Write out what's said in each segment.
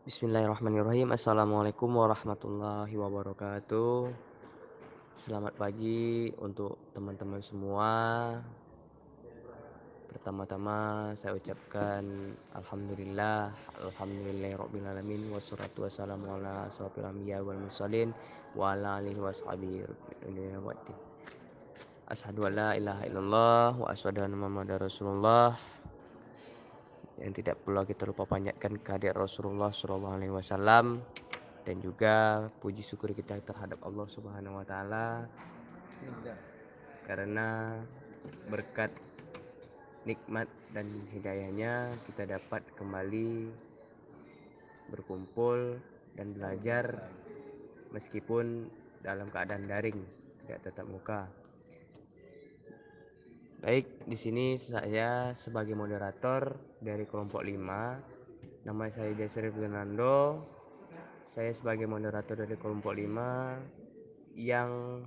Bismillahirrahmanirrahim. Assalamualaikum warahmatullahi wabarakatuh. Selamat pagi untuk teman-teman semua. Pertama-tama saya ucapkan Alhamdulillahirabbil alamin wassalatu wassalamu ala asyrofil anbiya wal mursalin wa ala alihi washabihi waddin. Asyhadu an la ilaha illallah wa asyhadu anna Muhammadar Rasulullah. Yang tidak perlu kita lupa panjatkan kehadirat Rasulullah sallallahu alaihi wasallam, dan juga puji syukur kita terhadap Allah Subhanahu wa taala karena berkat nikmat dan hidayahnya kita dapat kembali berkumpul dan belajar meskipun dalam keadaan daring, tidak tatap muka. Baik, di sini saya sebagai moderator dari kelompok 5. Nama saya Jasir Fernando. Saya sebagai moderator dari kelompok 5 yang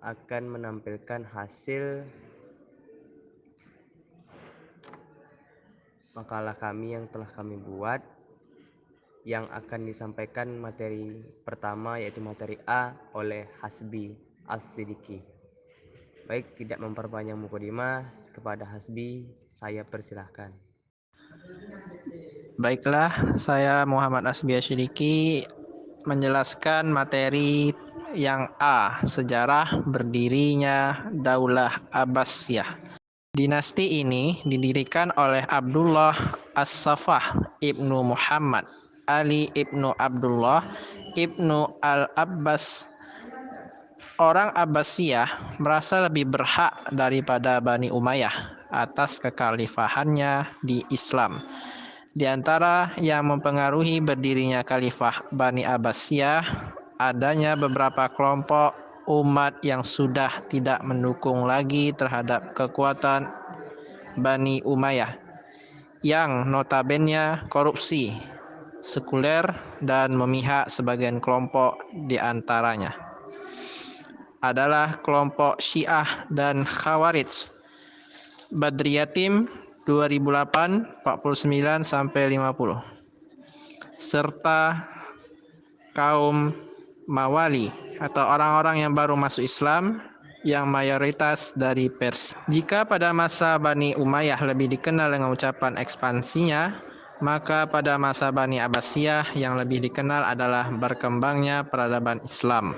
akan menampilkan hasil makalah kami yang telah kami buat, yang akan disampaikan materi pertama yaitu materi A oleh Hasbi As-Sidiki. Baik, tidak memperpanjang mukadimah, kepada Hasbi saya persilahkan. Baiklah, saya Muhammad Asbi Asyidiki menjelaskan materi yang A, sejarah berdirinya Daulah Abbasiyah. Dinasti ini didirikan oleh Abdullah As-Safah ibnu Muhammad Ali ibnu Abdullah ibnu Al-Abbas. Orang Abbasiyah merasa lebih berhak daripada Bani Umayyah atas kekhalifahannya di Islam. Di antara yang mempengaruhi berdirinya Khalifah Bani Abbasiyah, adanya beberapa kelompok umat yang sudah tidak mendukung lagi terhadap kekuatan Bani Umayyah, yang notabene korupsi, sekuler, dan memihak sebagian kelompok di antaranya adalah kelompok Syiah dan Khawarij. Badriyatim 2008 49 sampai 50, serta kaum Mawali atau orang-orang yang baru masuk Islam yang mayoritas dari Persia. Jika pada masa Bani Umayyah lebih dikenal dengan ucapan ekspansinya, maka pada masa Bani Abbasiyah yang lebih dikenal adalah berkembangnya peradaban Islam.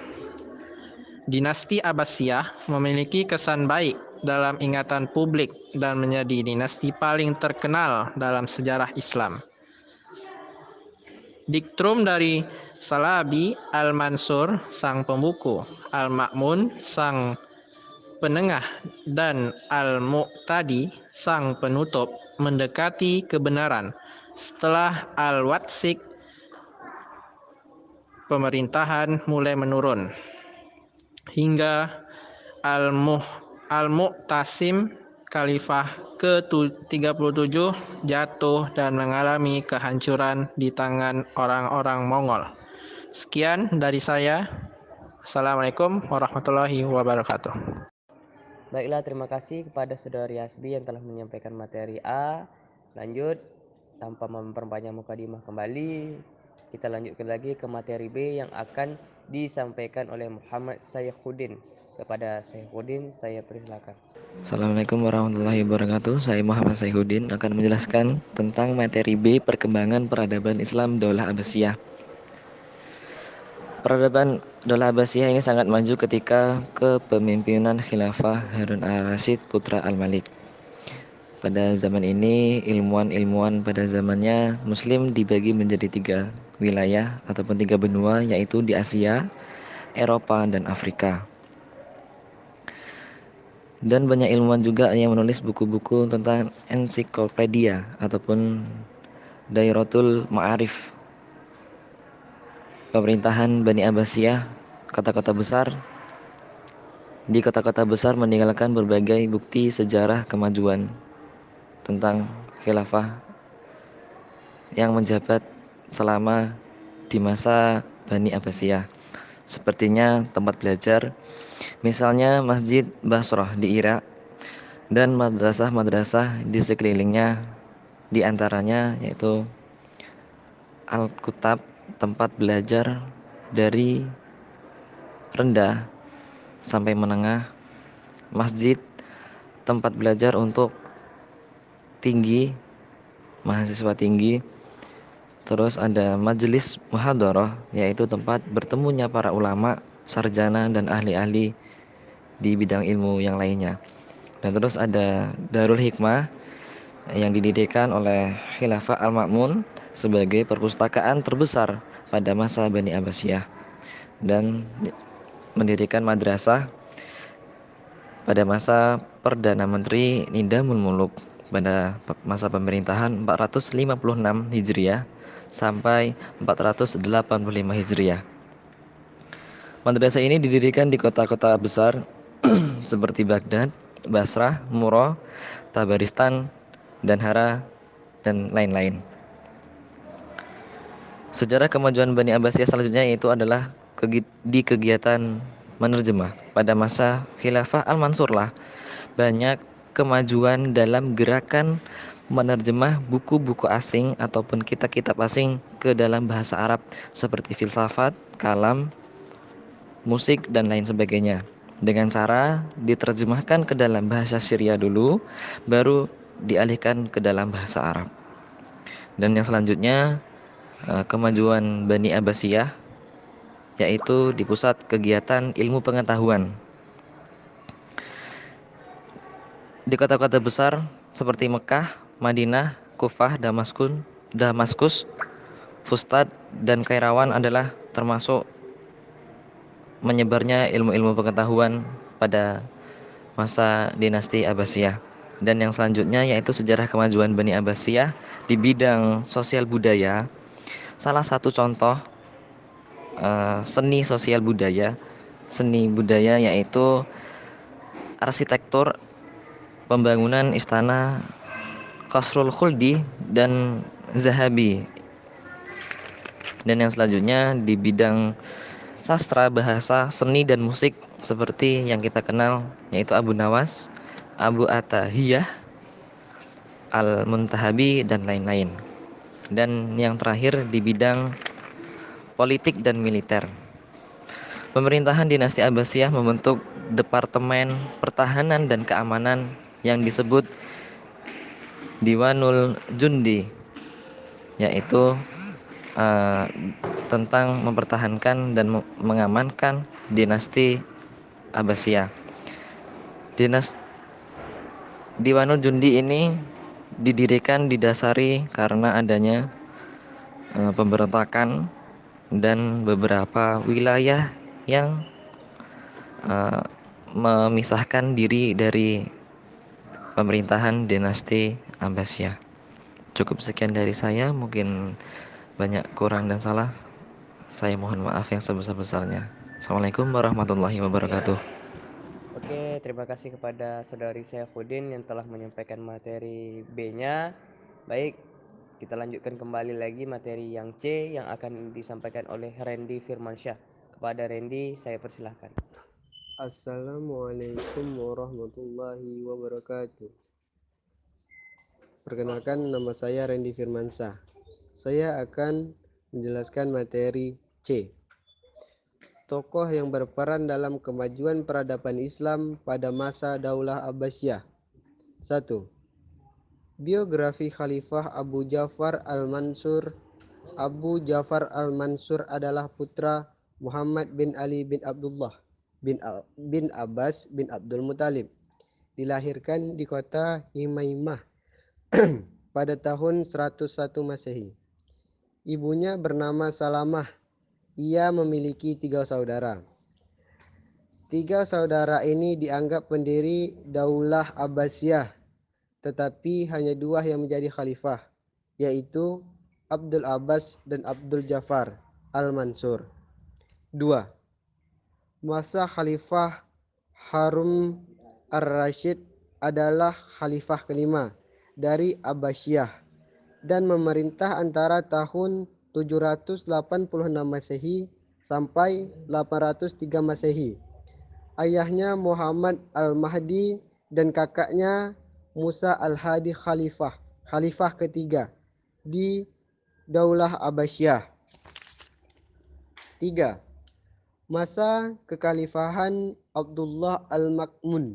Dinasti Abbasiyah memiliki kesan baik dalam ingatan publik dan menjadi dinasti paling terkenal dalam sejarah Islam. Diktrum dari Salabi Al-Mansur sang pembuku, Al-Ma'mun sang penengah, dan Al-Muqtadi sang penutup mendekati kebenaran. Setelah Al-Watsik, pemerintahan mulai menurun hingga Al-Mu'tasim Khalifah ke-37 jatuh dan mengalami kehancuran di tangan orang-orang Mongol. Sekian dari saya. Assalamualaikum warahmatullahi wabarakatuh. Baiklah, terima kasih kepada Saudari Hasbi yang telah menyampaikan materi A. Lanjut, tanpa memperpanjang mukadimah kembali, kita lanjutkan lagi ke materi B yang akan disampaikan oleh Muhammad Sayyiduddin. Kepada Sayyiduddin saya persilakan. Assalamualaikum warahmatullahi wabarakatuh. Saya Muhammad Sayyiduddin akan menjelaskan tentang materi B, perkembangan peradaban Islam Daulah Abbasiyah. Peradaban Daulah Abbasiyah ini sangat maju ketika kepemimpinan Khilafah Harun al-Rasyid putra al-Malik. Pada zaman ini, ilmuwan-ilmuwan pada zamannya Muslim dibagi menjadi 3 wilayah ataupun 3 benua, yaitu di Asia, Eropa, dan Afrika. Dan banyak ilmuwan juga yang menulis buku-buku tentang ensiklopedia ataupun Dairatul Ma'arif. Pemerintahan Bani Abbasiyah, kota-kota besar. Di kota-kota besar meninggalkan berbagai bukti sejarah kemajuan tentang khilafah yang menjabat selama di masa Bani Abbasiyah. Sepertinya tempat belajar, misalnya Masjid Basrah di Irak, dan madrasah-madrasah di sekelilingnya, di antaranya yaitu Al-Kutab, tempat belajar dari rendah sampai menengah. Masjid, tempat belajar untuk tinggi, mahasiswa tinggi. Terus ada majelis muhadharah, yaitu tempat bertemunya para ulama, sarjana dan ahli-ahli di bidang ilmu yang lainnya. Dan terus ada Darul Hikmah yang didirikan oleh Khilafah Al-Ma'mun sebagai perpustakaan terbesar pada masa Bani Abbasiyah, dan mendirikan madrasah pada masa Perdana Menteri Nidamul Muluk pada masa pemerintahan 456 Hijriah sampai 485 Hijriah. Madrasah ini didirikan di kota-kota besar seperti Baghdad, Basrah, Murrah, Tabaristan, dan Hara, dan lain-lain. Sejarah kemajuan Bani Abbasiyah selanjutnya yaitu adalah di kegiatan menerjemah. Pada masa Khilafah Al-Mansur lah banyak kemajuan dalam gerakan menerjemah buku-buku asing ataupun kitab-kitab asing ke dalam bahasa Arab seperti filsafat, kalam, musik, dan lain sebagainya. Dengan cara diterjemahkan ke dalam bahasa Syria dulu, baru dialihkan ke dalam bahasa Arab. Dan yang selanjutnya kemajuan Bani Abbasiyah yaitu di pusat kegiatan ilmu pengetahuan. Di kota-kota besar seperti Mekah, Madinah, Kufah, Damaskus, Fustat, dan Kairawan adalah termasuk menyebarnya ilmu-ilmu pengetahuan pada masa dinasti Abbasiyah. Dan yang selanjutnya yaitu sejarah kemajuan Bani Abbasiyah di bidang sosial budaya. Salah satu contoh seni budaya yaitu arsitektur pembangunan istana Qasrul Khuldi dan Zahabi. Dan yang selanjutnya di bidang sastra, bahasa, seni, dan musik seperti yang kita kenal yaitu Abu Nawas, Abu Atahiyah, Al-Muntahabi, dan lain-lain. Dan yang terakhir di bidang politik dan militer. Pemerintahan dinasti Abbasiyah membentuk Departemen Pertahanan dan Keamanan yang disebut Diwanul Jundi, yaitu uh, tentang mempertahankan dan mengamankan dinasti Abbasiyah. Diwanul Jundi ini didasari karena adanya pemberontakan dan beberapa wilayah yang memisahkan diri dari pemerintahan dinasti Abbasiyah. Cukup sekian dari saya, mungkin banyak kurang dan salah. Saya mohon maaf yang sebesar-besarnya. Assalamualaikum warahmatullahi wabarakatuh. Oke, terima kasih kepada saudari Saifuddin yang telah menyampaikan materi B-nya. Baik, kita lanjutkan kembali lagi materi yang C yang akan disampaikan oleh Randy Firmansyah. Kepada Randy, saya persilahkan. Assalamualaikum warahmatullahi wabarakatuh. Perkenalkan, nama saya Randy Firmansyah. Saya akan menjelaskan materi C. Tokoh yang berperan dalam kemajuan peradaban Islam pada masa Daulah Abbasiyah. 1. Biografi Khalifah Abu Ja'far Al-Mansur. Abu Ja'far Al-Mansur adalah putra Muhammad bin Ali bin Abdullah bin Abbas bin Abdul Muthalib. Dilahirkan di kota Himaimah pada tahun 101 Masehi. Ibunya bernama Salamah. Ia memiliki 3 saudara. 3 saudara ini dianggap pendiri Daulah Abbasiyah, tetapi hanya 2 yang menjadi khalifah, yaitu Abdul Abbas dan Abdul Ja'far Al-Mansur. 2. Masa Khalifah Harun Ar-Rasyid adalah khalifah kelima dari Abbasiyah dan memerintah antara tahun 786 Masehi sampai 803 Masehi. Ayahnya Muhammad Al-Mahdi dan kakaknya Musa Al-Hadi khalifah ketiga di Daulah Abbasiyah. 3. Masa kekhalifahan Abdullah Al-Ma'mun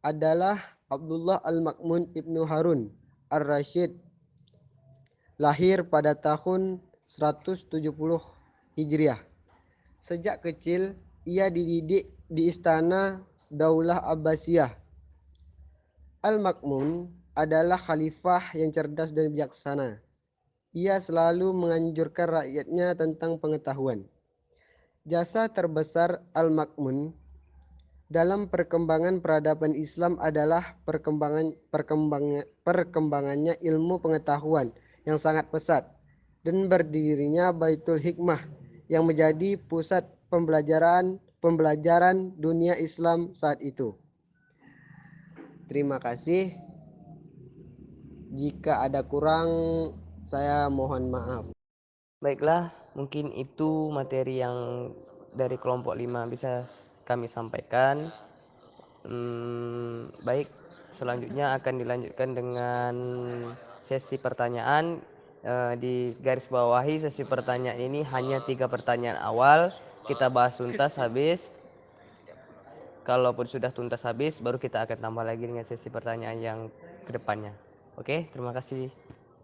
adalah Abdullah Al-Ma'mun Ibnu Harun Ar-Rasyid, lahir pada tahun 170 Hijriah. Sejak kecil ia dididik di istana Daulah Abbasiyah. Al-Ma'mun adalah khalifah yang cerdas dan bijaksana. Ia selalu menganjurkan rakyatnya tentang pengetahuan. Jasa terbesar Al-Ma'mun dalam perkembangan peradaban Islam adalah perkembangannya ilmu pengetahuan yang sangat pesat dan berdirinya Baitul Hikmah yang menjadi pusat pembelajaran dunia Islam saat itu. Terima kasih. Jika ada kurang, saya mohon maaf. Baiklah, mungkin itu materi yang dari kelompok 5 bisa kami sampaikan. Baik, selanjutnya akan dilanjutkan dengan sesi pertanyaan. Di garis bawahi sesi pertanyaan ini hanya 3 pertanyaan awal. Kita bahas tuntas habis. Kalaupun sudah tuntas habis, baru kita akan tambah lagi dengan sesi pertanyaan yang kedepannya. Oke, terima kasih.